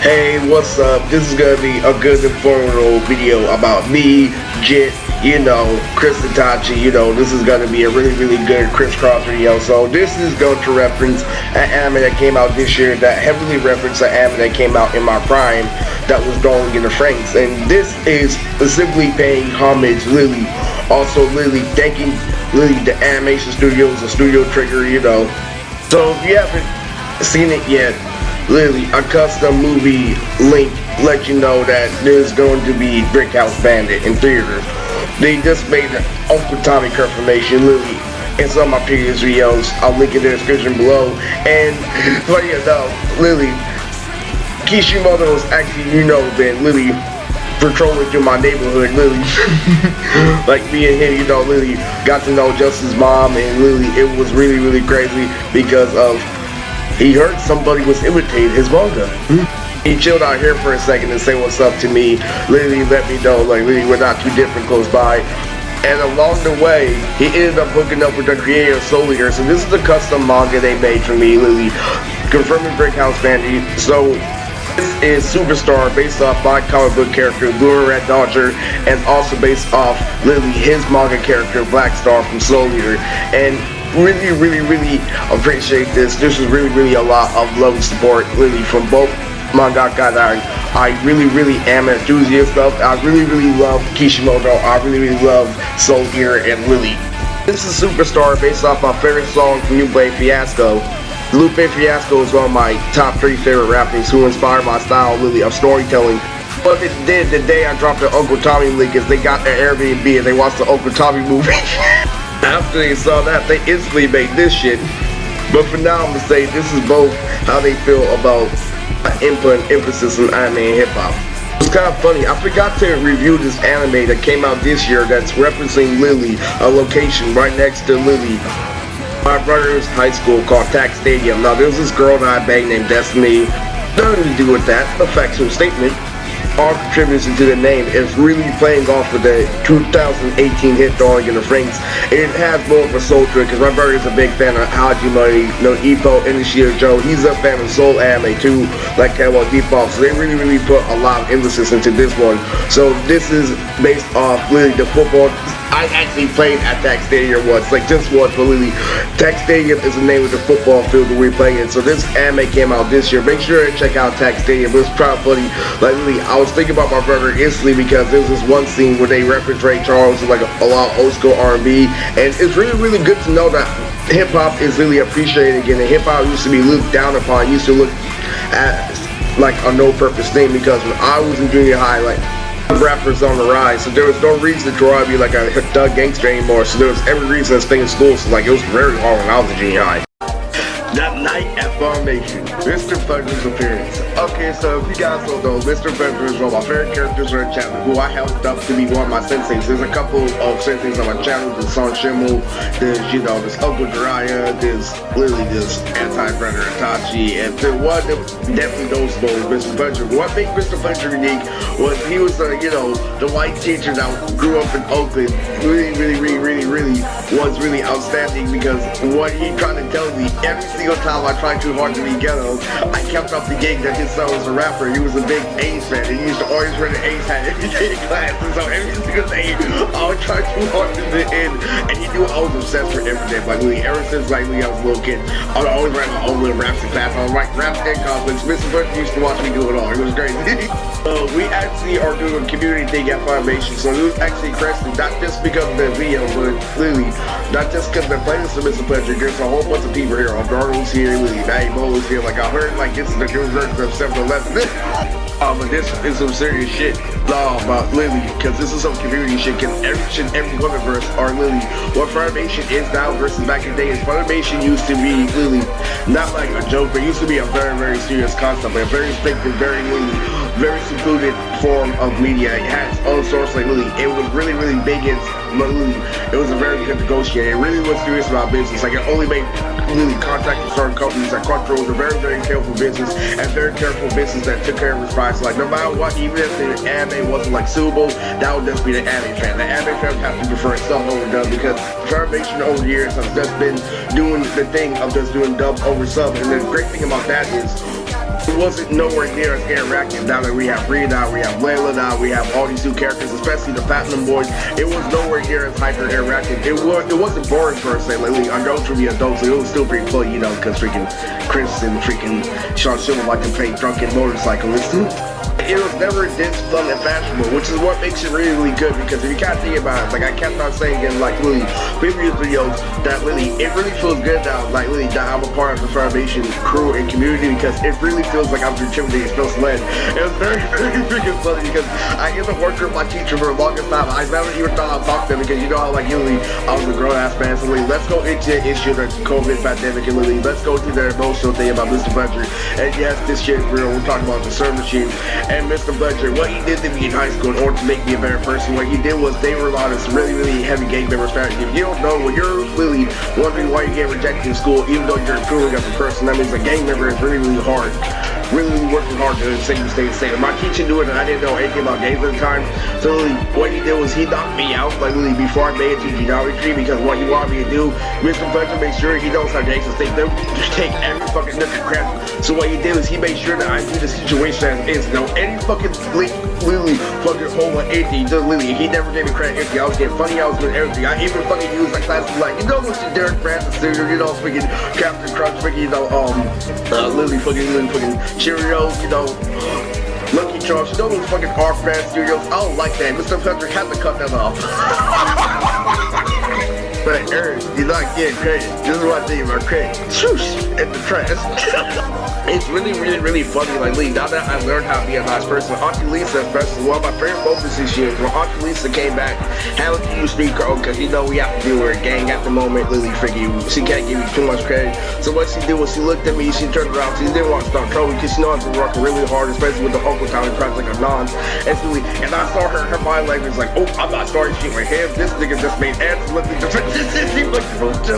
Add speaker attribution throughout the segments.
Speaker 1: Hey, what's up? This is gonna be a good informative video about me, Jit, Chris Itachi. This is gonna be a really good crisscross video. So this is going to reference an anime that came out this year that heavily referenced an anime that came out in my prime that was going in the Franks. And this is specifically paying homage Lily. Also Lily, thanking Lily, the animation studios, the Studio Trigger, So if you haven't seen it yet, Lily, a custom movie link let you know that there's going to be Brick House Bandit in theaters. They just made an Uncle Tommy confirmation, Lily, in some of my previous videos. I'll link in the description below. And funny enough, Lily, Kishimoto has actually, been Lily patrolling through my neighborhood, Lily. Like me and him, Lily got to know Justin's mom, and Lily, it was really crazy because of he heard somebody was imitating his manga. He chilled out here for a second and say what's up to me. Literally let me know, Literally we're not too different close by. And along the way, he ended up hooking up with the creator of Soul Eater. So this is a custom manga they made for me, Lily, confirming Brick House Bandit. So this is Superstar, based off my comic book character, Blue and Red Dodger, and also based off Lily, his manga character, Black Star from Soul Eater. And really appreciate this. This is really a lot of love and support, Lily, from both mangaka that I really am an enthusiast of. I really love Kishimoto. I really love Soul Eater and Lily. This is Superstar, based off my favorite song from Lupe Fiasco. Lupe Fiasco is one of my top 3 favorite rappers who inspired my style, Lily, of storytelling. What it did the day I dropped the Uncle Tommy link is they got their Airbnb and they watched the Uncle Tommy movie. After they saw that, they instantly made this shit. But for now, I'm gonna say this is both how they feel about input and emphasis on anime and hip-hop. It's kind of funny, I forgot to review this anime that came out this year that's referencing Lily, a location right next to Lily, my brother's high school, called Tax Stadium. Now there's this girl that I banged named Destiny. Nothing to do with that, a factual statement. All contributing to the name is really playing off of the 2018 hit Darling in the Franks. It has more of a soul to it because my brother is a big fan of Hajime no Ippo and Ishio Joe. He's a fan of soul anime too, like Cowboy Bebop. So they really put a lot of emphasis into this one. So this is based off Lily, the football. I actually played at Tax Stadium once, just once, but Lily, Tax Stadium is the name of the football field that we're playing in. So this anime came out this year. Make sure to check out Tax Stadium. It was kind of funny. Lily, I was thinking about my brother instantly because there's this one scene where they reference Ray Charles and a lot of old school R&B, and it's really good to know that hip hop is really appreciated again. And hip hop used to be looked down upon, used to look at like a no purpose thing, because when I was in junior high, rappers on the rise, so there was no reason to try to be like a thug gangster anymore. So there was every reason to stay in school. So it was very hard when I was in junior high. That night at Funimation, Mr.Pledger's appearance. Okay, so if you guys don't know, Mr.Pledger is one of my favorite characters on the channel, who I helped up to be one of my senseis. There's a couple of senseis on my channel. There's Son Shimmel, there's, there's Uncle Jiraiya, there's Lily, there's Anti-Brother Itachi, and the one that definitely noticeable is Mr.Pledger. What made Mr.Pledger unique was he was the white teacher that grew up in Oakland. Really was really outstanding, because what he tried to tell me every single time I tried too hard to be ghetto, I kept up the gig that his son was a rapper. He was a big Ace fan, and he used to always wear the Ace hat every day in class. And so every single day, I would try too hard to fit in, and he knew I was obsessed with everything. Ever since I was a little kid, I would always write my own little raps in class. I would write raps and conflicts. Mr. Pledger used to watch me do it all. It was crazy. We actually are doing a community thing at Funimation, so it was actually crazy, not just because of the video, but Lily, not just because they're playing this to Mr. Pledger. There's a whole bunch of people here. Darnold's here, Lily, Matty Mo's here. I heard this is the new version of 7-Eleven. But this is some serious shit about Lily, because this is some community shit, because every one of us are Lily. What Funimation is now versus back in the day is Funimation used to be Lily, not like a joke, but it used to be a very serious concept, a very strict and very secluded form of media. It had its own source like Lily. It was really big in Lily. It was a very good negotiator. It really was serious about business. It only made Lily contact with certain companies. Crunchyroll was a very careful business, and very careful business that took care of its price. No matter what, even if the anime wasn't suitable, that would just be the anime fan. The anime fan have to prefer stuff overdub, because Funimation over the years has just been doing the thing of just doing dub over sub. And the great thing about that is It wasn't nowhere near as interactive. Now that we have Rhea, now we have Layla, now we have all these new characters, especially the Platinum Boys. It was nowhere near as hyper interactive. It wasn't boring per se. Like, adults would be adults, so it was still pretty funny, you know, because freaking Chris and freaking Sean Silver like to play drunken motorcyclists. It was never this fun and fashionable, which is what makes it really, really good, because if you kind of think about it, like I kept on saying in like really previous videos, that really, it really feels good now, like really, that I'm a part of the Funimation crew and community, because it really feels like I'm contributing, it feels led. It was very, very freaking funny, because I ended up working with my teacher for the longest time. I never even thought I'd talk to them, because you know how like usually I was a grown-ass man, so really, let's go into the issue of the COVID pandemic, and really, let's go to the emotional thing about Mr.Pledger. And yes, this shit is real, we're talking about the server machine. And Mr.Pledger, what he did to me in high school in order to make me a better person, what he did was they were on this really, really heavy gang member strategy. If you don't know, when you're really wondering why you get rejected in school, even though you're improving as a person, that means a gang member is really, really hard. Really working hard to say you stay safe. My teacher knew it, and I didn't know anything about games at the time. So really, what he did was he knocked me out, like really before I made it to geometry, because what he wanted me to do, Mr.Pledger made sure he knows how games to think. They just take every fucking nook and crap. So what he did was he made sure that I knew the situation as is. No, any fucking literally fucking hole or anything. Just literally, he never gave me credit. Anything. I was getting funny. I was doing everything. I even fucking used like classes like, you know, what's your Derek Francis Jr., you know, freaking Captain Crunch, freaking, you know, literally fucking Cheerios, you know, Lucky Charms, you know those fucking R-Brand Studios. I don't like that. Mr.Pledger had to cut that off. But Ernst, you're not getting credit. This is what I think about credit. Swoosh! In the trash. It's really, really, really funny. Like, now that I learned how to be a nice person, Auntie Lisa, especially one of my favorite moments this year, when Auntie Lisa came back, having to use street code, because you know we have to do her gang at the moment. Lily freaking, she can't give you too much credit. So what she did was she looked at me, she turned around, she didn't want to start trouble because she knows I've been working really hard, especially with the Uncle Tommy Project like a non. And I saw her body language like, oh, I'm not starting shit with him. This nigga just made ads. Lily just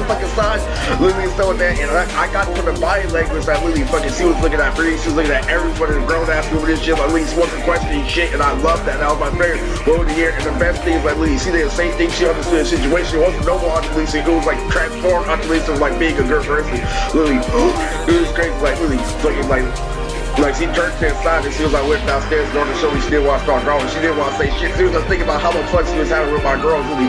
Speaker 1: like a side. Lily so that, and I got from the body language that Lily fucking, she was looking at Bree, she was looking at everybody, the grown ass people, this shit, like Lily wasn't questioning shit, and I love that. That was my favorite moment of the year. And the best thing is like Lily, she did the same thing, she understood the situation. It wasn't normal Auntie Lisa, it was like transformed Auntie Lisa, like being a good person. Lily, it was crazy, like Lily, fucking like she turned to the side and she was like went downstairs in order to show me she didn't want to start growing. She didn't want to say shit. She was just thinking about how much fun she was having with my girls. Really,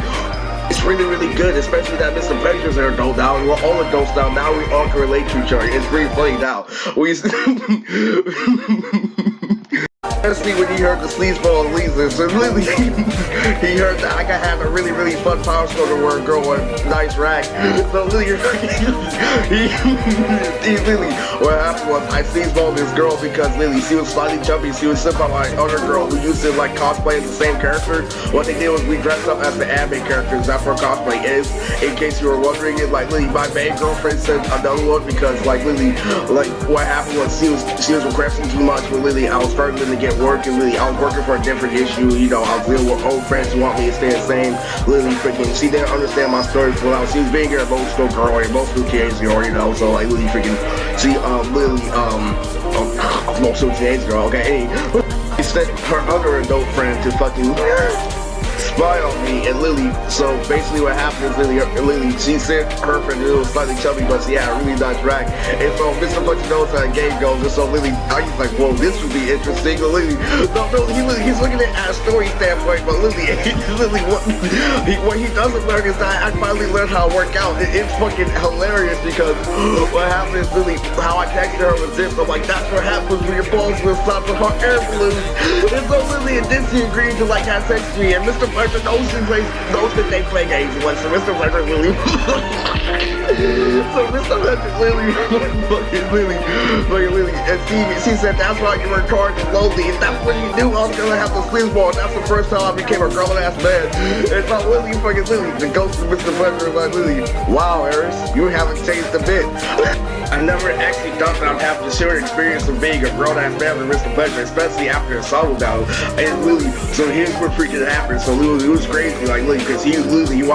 Speaker 1: it's really, really good, especially that Mr.Pledger's an adult now, and we're all adults now. Now we all can relate to each other. It's really funny now. Especially when he heard the sleazeball Lisa, so really, he heard that I could have a really, really fun power struggle where a girl with a nice rack. So really, he really, what happened was I sleazeballed this girl because Lily, she was slightly chubby. She was similar to my other girl who used to like cosplay as the same character. What they did was we dressed up as the anime characters. That's what cosplay is. In case you were wondering, it like Lily, my main girlfriend said another one because like Lily, like what happened was she was requesting too much with Lily. I was struggling to get work, and Lily, I was working for a different issue. You know, I was dealing with old friends who want me to stay the same. Lily freaking, she didn't understand my story full out. She was being an emotional girl, or emotional teenage girl, you know. So like Lily freaking, emotional teenage girl. Okay, he sent her other adult friend to fucking spy on me and Lily. So basically what happened is Lily, she sent her friend who was slightly chubby, but she had a really nice rack. And so Mr.Pledger knows how the game goes. And so Lily, I was like, whoa, this would be interesting. But Lily, he's looking at it at a story standpoint, but Lily, what he doesn't learn is that I finally learned how to work out. It's fucking hilarious because what happened is Lily, how I texted her was this. I'm like, that's what happens when your balls will stop the hot air balloon. And so Lily and Dixie agreed to like have sex with me, and Mr.Pledger knows that they play games once, so Mr.Pledger really and she said that's why you were charged and lonely. If that's what you do, I was gonna have to sleazeball. And that's the first time I became a grown ass man. And so Lily, the ghost of Mr.Pledger, like Lily, wow, Eris, you haven't changed a bit. I never actually thought that I'd have the sure experience of being a grown ass man with Mr.Pledger, especially after a solo battle. And Lily, so here's what freaking happened. So Lily, it was crazy, like Lily, because he knew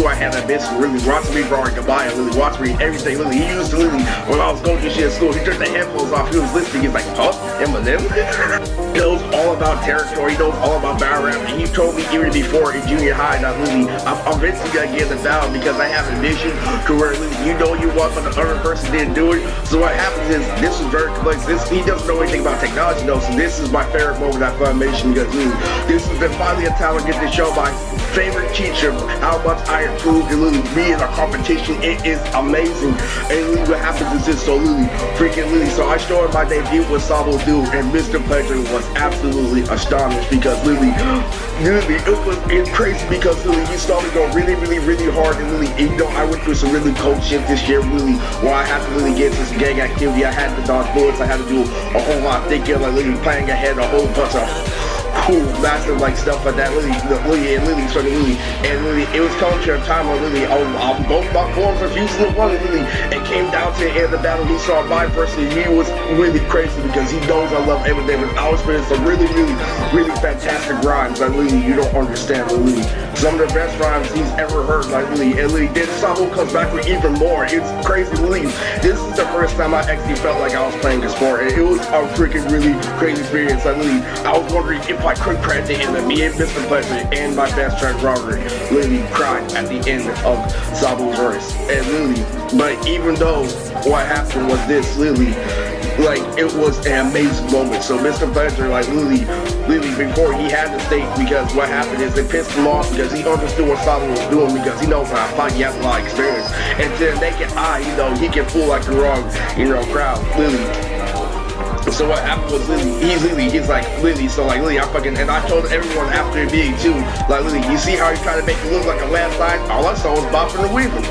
Speaker 1: I had that bitch, really watched me drawing goodbye, and Lily watched me everything. Lily, he used to Lily when I was going through shit at school, he turned the headphones off, he was listening, he's like, huh? Eminem? knows all about territory, knows all about battle rap, and he told me even before in junior high that Lily, I'm eventually gonna get it down because I have a mission to where you know you want, but the other person didn't do it. So what happens is, this is very complex. He doesn't know anything about technology though, so this is my favorite moment at Funimation because Lily, this has been finally a time to get to show my favorite teacher how much I improved and Lily, me in a competition. It is amazing. And Lily, what happens is this, so Lily, freaking Lily, so I showed my debut with Sabo Do, and Mr. Pledger was absolutely astonished because Lily, it's crazy because Lily, he saw me go really hard, and Lily, you know, I went through some really cold shit this year, Lily, where I had to really get into some gang activity. I had to dodge bullets, I had to do a whole lot of thinking, like Lily, planning ahead a whole bunch of cool, massive like stuff like that. Lily, and Lily, it was coming to a time where Lily, both my forms of Houston and one, Lily, it came down to the end of the battle. He saw my person, he was really crazy because he knows I love everything, but I was spending some really fantastic rhymes. Like Lily, you don't understand, Lily. Some of the best rhymes he's ever heard, like Lily, and Lily, then Sabo comes back with even more. It's crazy, Lily. This is the first time I actually felt like I was playing a sport, and it was a freaking really crazy experience. Like Lily, I was wondering if I could credit it in me and Mr. Pledger and my best friend Robert Lily cried at the end of Sabo's verse. And Lily, but even though what happened was this, Lily, like it was an amazing moment. So Mr. Pledger, like Lily, before he had to state, because what happened is it pissed him off because he understood what Sabo was doing because he knows how to fight, he has a lot of experience. And to the naked eye, you know, he can fool like the wrong, crowd, Lily. So what happened was he's like, Lily, so like Lily, and I told everyone after the meeting too, like Lily, you see how he's trying to make it look like a landslide? All I saw was bopping and weaving.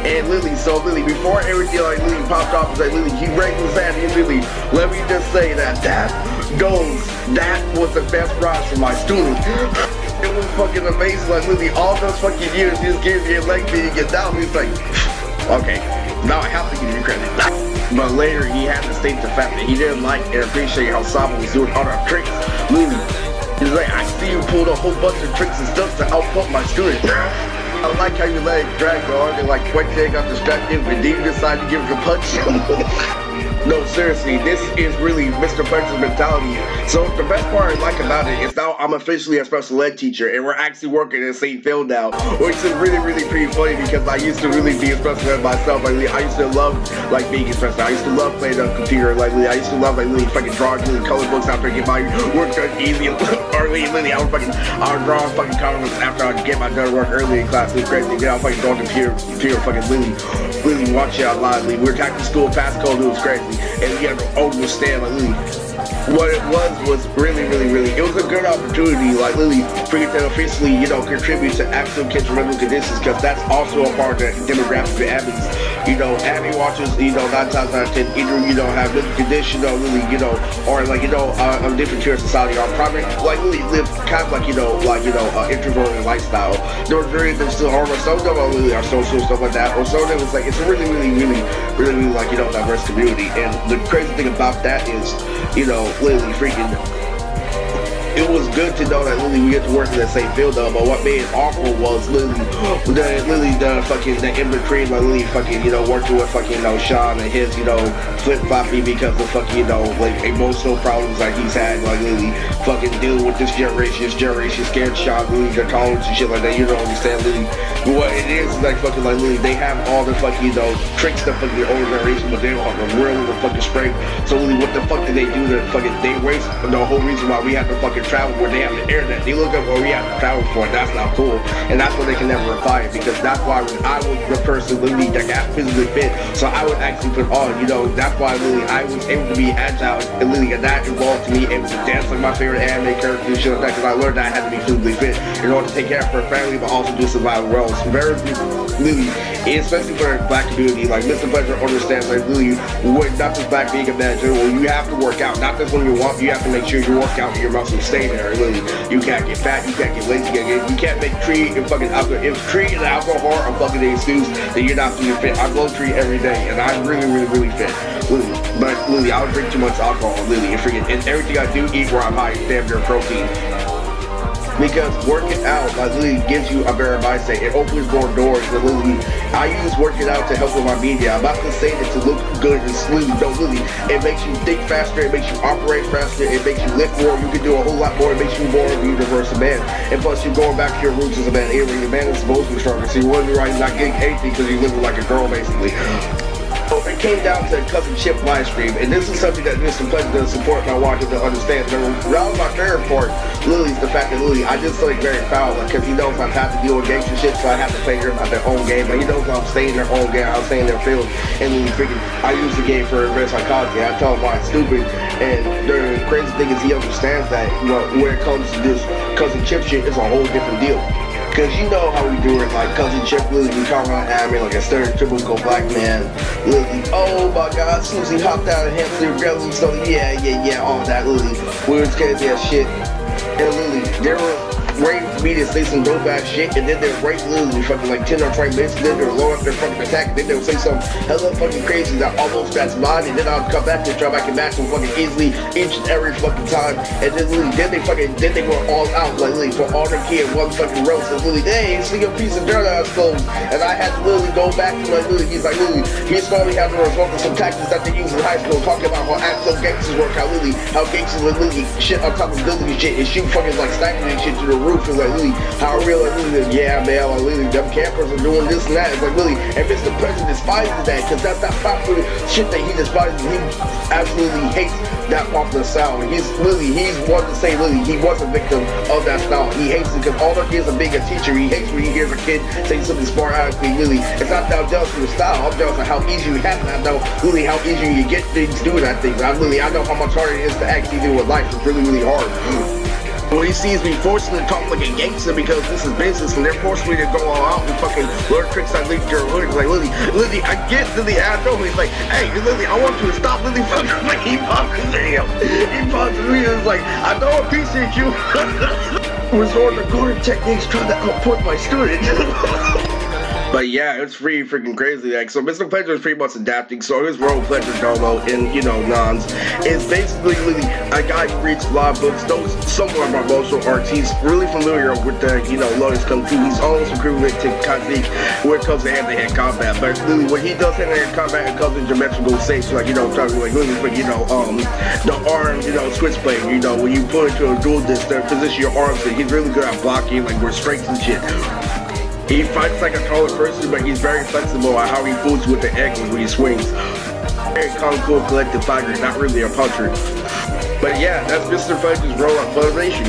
Speaker 1: And Lily, so Lily, before everything like Lily popped off, like Lily, he raised his hand and Lily, let me just say that was the best prize for my student. It was fucking amazing, like Lily, all those fucking years he just gave me a leg beating and now he's like, okay, now I have to give you credit. But later he had to state the fact that he didn't like and appreciate how Sabo was doing other tricks. Lily, he's like, I see you pulled a whole bunch of tricks and stuff to output my student. I like how you let it drag on and like quick they got distracted but then you decide to give it a punch. No, seriously, this is really Mr. Pledger's mentality. So the best part I like about it is now I'm officially a special ed teacher and we're actually working in the same field now, which is really pretty funny because I used to really be a special ed myself. Like I used to love like being a special ed. I used to love playing on the computer. Like I used to love like really fucking drawing really color books after I get my work done easy early. I would draw fucking color books after I get my done work early in class. It was crazy. Then I would fucking go on the computer fucking Lily watch it out live. We were attacking school passcode. It was crazy. And you have to understand, like, Lily, what it was really, it was a good opportunity, like, Lily, for you to officially, contribute to actual kids' mental conditions, because that's also a part of the demographic of Abby's. Abby watches, 9 times out of 10, either, have mental condition, or Lily, or, like, a different tier of society, or probably, like, Lily live kind of like, introverted lifestyle. There's still horrible, some of them are Lily are social, stuff like that, or some of them it's like, it's a really, like, diverse community, and the crazy thing about that is, Lily freaking, it was good to know that Lily we get to work in the same field though, but what made it awful was the in between, like Lily fucking, working with fucking, Sean and his, flip-floppy because of fucking, like emotional problems that he's had, like Lily fucking dealing with this generation scared Sean, Lily, their tolerance and shit like that, you don't understand Lily. But what it is like fucking like Lily, they have all the fucking, tricks that fucking the older generation, but they don't have the real little fucking strength. So Lily, what the fuck did they do to fucking, they waste the whole reason why we have to fucking travel where they have the internet. They look up where we have to travel for, and that's not cool. And that's why they can never reply it, because that's why when I was the person Lily that got physically fit, so I would actually put on, that's why Lily, I was able to be agile, and Lily, and that involved to me able to dance like my favorite anime character and shit like that, because I learned that I had to be physically fit in order to take care of her family, but also do survival roles. Very Lily, especially for the black community, like Mr. Pledger understands, like Lily, not just black being a manager, well, you have to work out, not just when you want, you have to make sure you work out and your muscles stay there, Lily. You can't get fat, you can't get lazy, you can't make tree and fucking alcohol. If tree and alcohol are fucking excuse, then you're not feeling fit. I blow tree every day, and I'm really fit, Lily. But Lily, I don't drink too much alcohol, Lily, and everything I do eat where I'm high is damn near protein. because working out like literally gives you a better mindset. It opens more doors. And literally, I use working out to help with my media. I'm not to say that to look good and sleep. No, literally, it makes you think faster. It makes you operate faster. It makes you lift more. You can do a whole lot more. It makes you more of a universal man. And plus, you're going back to your roots as a man. Your man is supposed to be stronger. So you're wondering why you're not getting anything because you're living like a girl, basically. So it came down to Cousin Chip live stream, and this is something that Mr. Pledger does support my watchers to understand. That was my favorite part, Lily, is the fact that Lily, I just feel like very foul, because he knows I've had to deal with gangster shit, so I have to play them at their own game. But he knows I'm staying in their own game, I'm staying in their field, and Lily freaking, I use the game for reverse psychology. I tell him why it's stupid, and the crazy thing is he understands that, you know, when it comes to this Cousin Chip shit, it's a whole different deal. Cause you know how we do it, like Cousin Chip, Lily, we call around anime like a stereotypical black man. Lily, oh my God, Susie hopped out of hamster umbrella, so yeah, all that, Lily. We were scared of that shit. And Lily, they were waiting for me to say some dope ass shit, and then they're right literally fucking like 10 or 20 minutes, and then they'll load up their fucking attack, and then they'll say some hella fucking crazy that almost that's mine, and then I'll come back and try back and match them fucking easily each and every fucking time, and then literally, then they were all out, like literally, for all their kid one fucking roast, and literally, hey, see a piece of dirt ass clothes, and I had to literally go back to like literally, he's like literally, he's probably having to result to some tactics that they use in high school, talking about how actual gangsters work, how literally, how gangsters would literally shit on top of buildings and shit, and shoot fucking like stacking and shit to the roof, and like literally, how real like literally, yeah man, like literally, them campers are doing this and that, it's like literally, and Mr. Pledger despises that, because that's that popular shit that he despises. He absolutely hates that popular style. He's one to say literally, he was a victim of that style. He hates it because all there is a bigger teacher. He hates when he hears a kid say something smart out of me. Literally, it's not that I'm jealous of the style. I'm jealous of how easy you have it. I know really how easy you get things doing that thing. I know how much harder it is to actually do with life. It's really hard. When he sees me forcing to talk like a gangster because this is business and they're forcing me to go all out and fucking learn tricks I leave your hood. Like Lily, I get Lily, I know he's like, hey Lily, I want you to stop Lily fucking like he bothers me. He bothers me. It's like, I don't appreciate you. Resort to guard techniques trying to output my student. But yeah, it's pretty freaking crazy. Like, so Mr. Pledger is pretty much adapting. So his role, Pledger Dolo, in, you know, Nons, is basically really a guy who reads a lot of books, knows somewhat about martial arts. He's really familiar with the, you know, Lotus Kung Fu. He's almost equivalent to Kazik when it comes to hand-to-hand combat. But really, when he does hand-to-hand combat, it comes in geometrical shapes, like, you know, talking like really, but you know, the arm, you know, switchblade. You know, when you put into a dual disc, position your arms, and he's really good at blocking, like, with strengths and shit. He fights like a taller person, but he's very flexible at how he fools with the angles when he swings. Very calm, cool, collected fighter, not really a puncher. But yeah, that's Mr. Pledger's role at Funimation.